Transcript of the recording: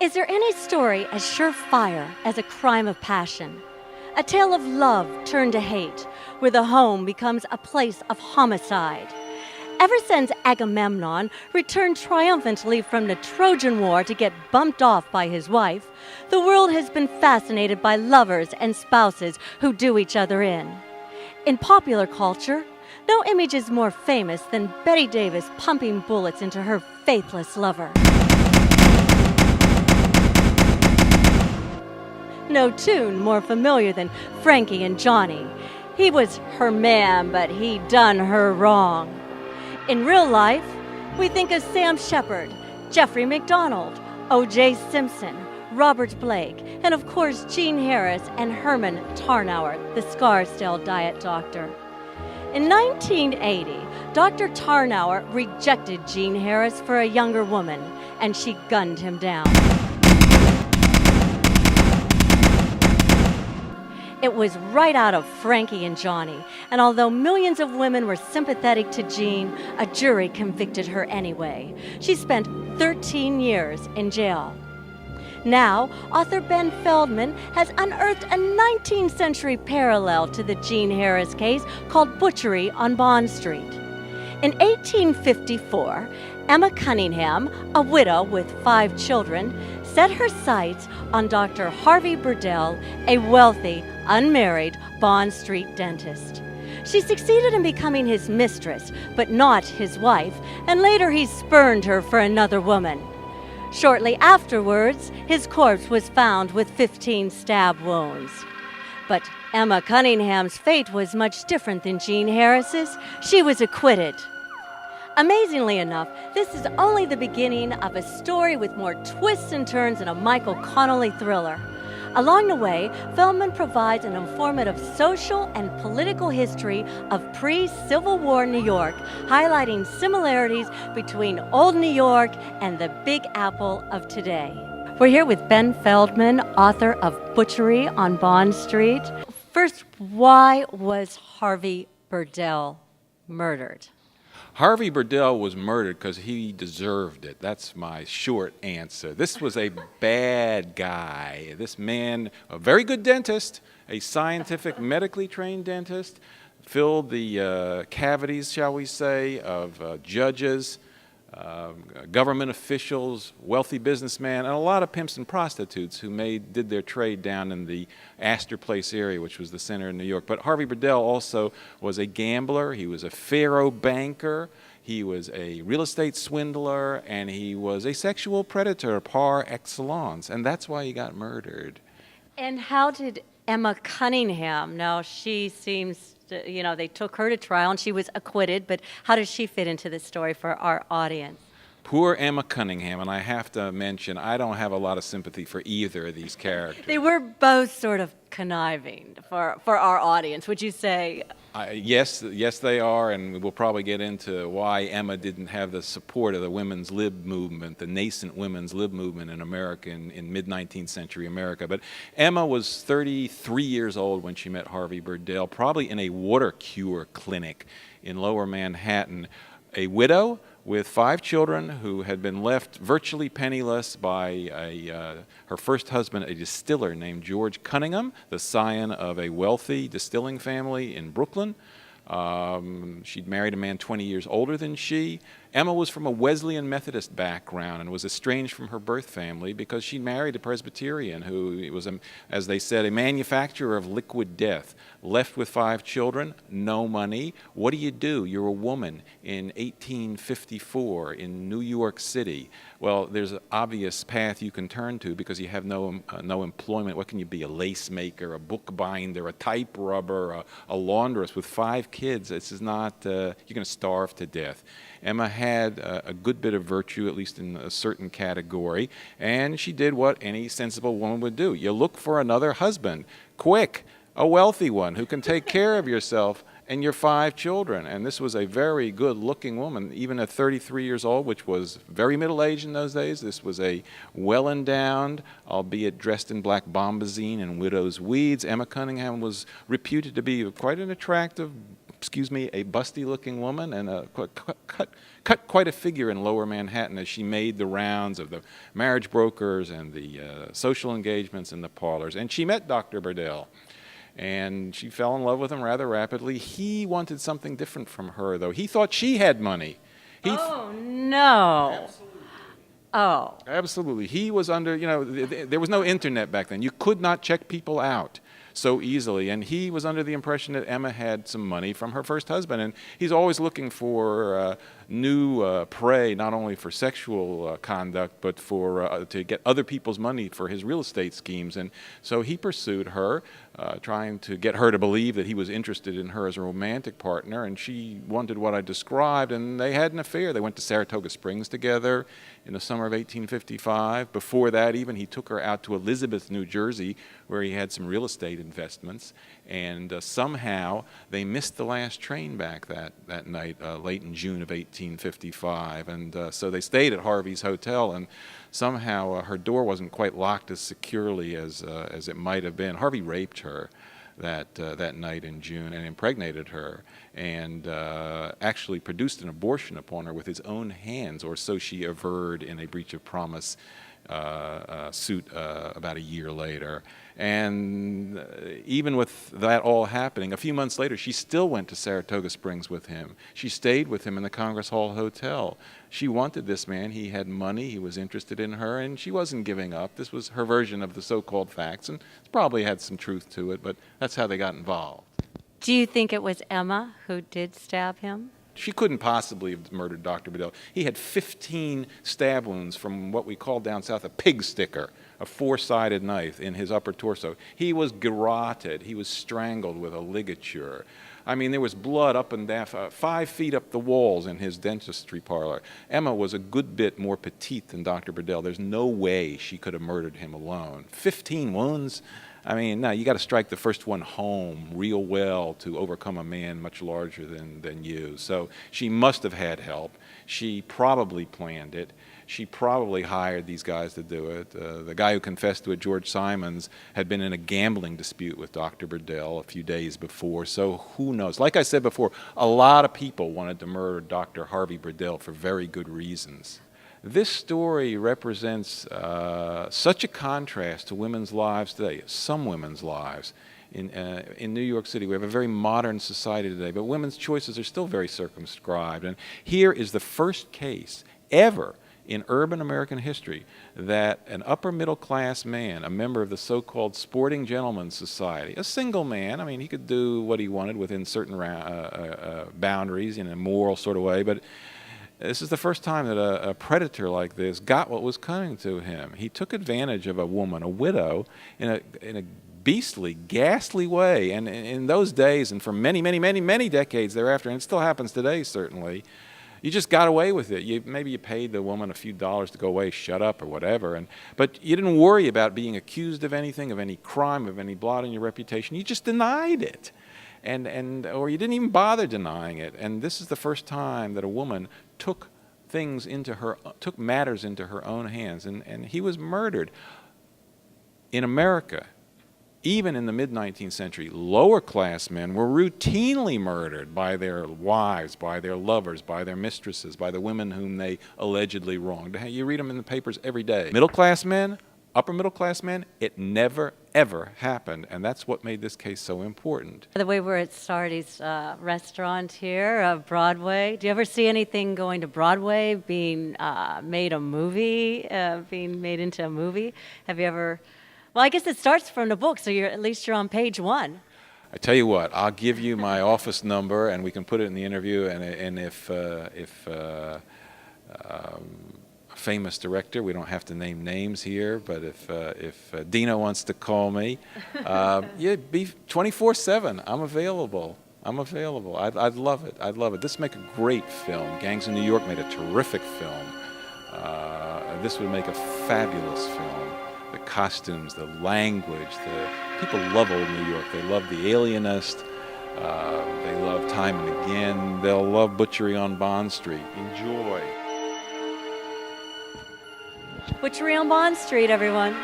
Is there any story as surefire as a crime of passion? A tale of love turned to hate, where the home becomes a place of homicide. Ever since Agamemnon returned triumphantly from the Trojan War to get bumped off by his wife, the world has been fascinated by lovers and spouses who do each other in. In popular culture, no image is more famous than Bette Davis pumping bullets into her faithless lover. No tune more familiar than Frankie and Johnny. He was her man, but he done her wrong. In real life, we think of Sam Shepard, Jeffrey McDonald, O.J. Simpson, Robert Blake, and of course Gene Harris and Herman Tarnauer, the Scarsdale diet doctor. In 1980, Dr. Tarnauer rejected Gene Harris for a younger woman, and she gunned him down. It was right out of Frankie and Johnny, and although millions of women were sympathetic to Jean, a jury convicted her anyway. She spent 13 years in jail. Now, author Ben Feldman has unearthed a 19th century parallel to the Jean Harris case called Butchery on Bond Street. In 1854, Emma Cunningham, a widow with 5 children, set her sights on Dr. Harvey Burdell, a wealthy, unmarried Bond Street dentist. She succeeded in becoming his mistress, but not his wife, and later he spurned her for another woman. Shortly afterwards, his corpse was found with 15 stab wounds. But Emma Cunningham's fate was much different than Jean Harris's. She was acquitted. Amazingly enough, this is only the beginning of a story with more twists and turns than a Michael Connelly thriller. Along the way, Feldman provides an informative social and political history of pre-Civil War New York, highlighting similarities between old New York and the Big Apple of today. We're here with Ben Feldman, author of Butchery on Bond Street. First, why was Harvey Burdell murdered? Harvey Burdell was murdered because he deserved it. That's my short answer. This was a bad guy. This man, a very good dentist, a scientific, medically trained dentist, filled the cavities, shall we say, of judges, government officials, wealthy businessmen, and a lot of pimps and prostitutes who did their trade down in the Astor Place area, which was the center of New York. But Harvey Burdell also was a gambler. He was a faro banker. He was a real estate swindler, and he was a sexual predator par excellence, and that's why he got murdered. And how did Emma Cunningham, now she seems they took her to trial and she was acquitted, but how does she fit into this story for our audience? Poor Emma Cunningham, and I have to mention, I don't have a lot of sympathy for either of these characters. They were both sort of conniving for our audience, would you say? Yes, they are, and we'll probably get into why Emma didn't have the support of the women's lib movement, the nascent women's lib movement in America in mid-19th century America. But Emma was 33 years old when she met Harvey Burdell, probably in a water cure clinic in Lower Manhattan. A widow with 5 children who had been left virtually penniless by her first husband, a distiller named George Cunningham, the scion of a wealthy distilling family in Brooklyn. She'd married a man 20 years older than she. Emma was from a Wesleyan Methodist background and was estranged from her birth family because she married a Presbyterian who was, as they said, a manufacturer of liquid death. Left with 5 children, no money. What do? You're a woman in 1854 in New York City. Well, there's an obvious path you can turn to because you have no employment. What can you be? A lace maker, a bookbinder, a type rubber, a laundress with 5 kids. This is not, you're going to starve to death. Emma had a good bit of virtue, at least in a certain category, and she did what any sensible woman would do. You look for another husband, quick, a wealthy one who can take care of yourself and your 5 children. And this was a very good-looking woman, even at 33 years old, which was very middle-aged in those days. This was a well-endowed, albeit dressed in black bombazine and widow's weeds. Emma Cunningham was reputed to be quite an attractive excuse me, a busty-looking woman, and cut quite a figure in Lower Manhattan as she made the rounds of the marriage brokers and the social engagements in the parlors. And she met Dr. Burdell, and she fell in love with him rather rapidly. He wanted something different from her, though. He thought she had money. Oh, no. Absolutely. Oh. Absolutely. He was under, there was no internet back then. You could not check people out so easily, and he was under the impression that Emma had some money from her first husband, and he's always looking for new prey, not only for sexual conduct, but for to get other people's money for his real estate schemes. And so he pursued her, trying to get her to believe that he was interested in her as a romantic partner, and she wanted what I described, and they had an affair. They went to Saratoga Springs together in the summer of 1855. Before that, even, he took her out to Elizabeth, New Jersey, where he had some real estate investments, and somehow they missed the last train back that night, late in June of 1855, and so they stayed at Harvey's hotel, and somehow her door wasn't quite locked as securely as it might have been. Harvey raped her that night in June and impregnated her, and actually produced an abortion upon her with his own hands, or so she averred in a breach of promise suit about a year later. And even with that all happening, a few months later, she still went to Saratoga Springs with him. She stayed with him in the Congress Hall Hotel. She wanted this man. He had money. He was interested in her, and she wasn't giving up. This was her version of the so-called facts, and it probably had some truth to it, but that's how they got involved. Do you think it was Emma who did stab him? She couldn't possibly have murdered Dr. Burdell. He had 15 stab wounds from what we call down south a pig sticker, a four-sided knife in his upper torso. He was garroted. He was strangled with a ligature. I mean, there was blood up and down, 5 feet up the walls in his dentistry parlor. Emma was a good bit more petite than Dr. Burdell. There's no way she could have murdered him alone. 15 wounds? I mean, no, you got to strike the first one home real well to overcome a man much larger than you. So she must have had help. She probably planned it. She probably hired these guys to do it. The guy who confessed to it, George Simons, had been in a gambling dispute with Dr. Burdell a few days before. So who knows? Like I said before, a lot of people wanted to murder Dr. Harvey Burdell for very good reasons. This story represents such a contrast to women's lives today, some women's lives. In New York City, we have a very modern society today, but women's choices are still very circumscribed. And here is the first case ever in urban American history that an upper middle class man, a member of the so-called Sporting Gentlemen's Society, a single man, I mean, he could do what he wanted within certain boundaries in a moral sort of way, but this is the first time that a predator like this got what was coming to him. He took advantage of a woman, a widow, in a beastly, ghastly way. And in those days, and for many, many, many, many decades thereafter, and it still happens today, certainly, you just got away with it. Maybe you paid the woman a few dollars to go away, shut up, or whatever, but you didn't worry about being accused of anything, of any crime, of any blot on your reputation. You just denied it. Or you didn't even bother denying it. And this is the first time that a woman took matters into her own hands, and he was murdered. In America, even in the mid-19th century, lower class men were routinely murdered by their wives, by their lovers, by their mistresses, by the women whom they allegedly wronged. You read them in the papers every day. Middle class men, upper middle class men, it never, ever happened, and that's what made this case so important. By the way, we're at Sardi's restaurant here, Broadway. Do you ever see anything going to Broadway being made a movie, being made into a movie? Have you ever? Well, I guess it starts from the book, so at least you're on page 1. I tell you what, I'll give you my office number, and we can put it in the interview. And if a famous director, we don't have to name names here, but if Dina wants to call me, yeah, be 24/7. I'm available. I'd love it. This would make a great film. Gangs of New York made a terrific film. This would make a fabulous film. The costumes, the language, people love old New York. They love The Alienist. They love Time and Again. They'll love Butchery on Bond Street. Enjoy. Butchery on Bond Street, everyone.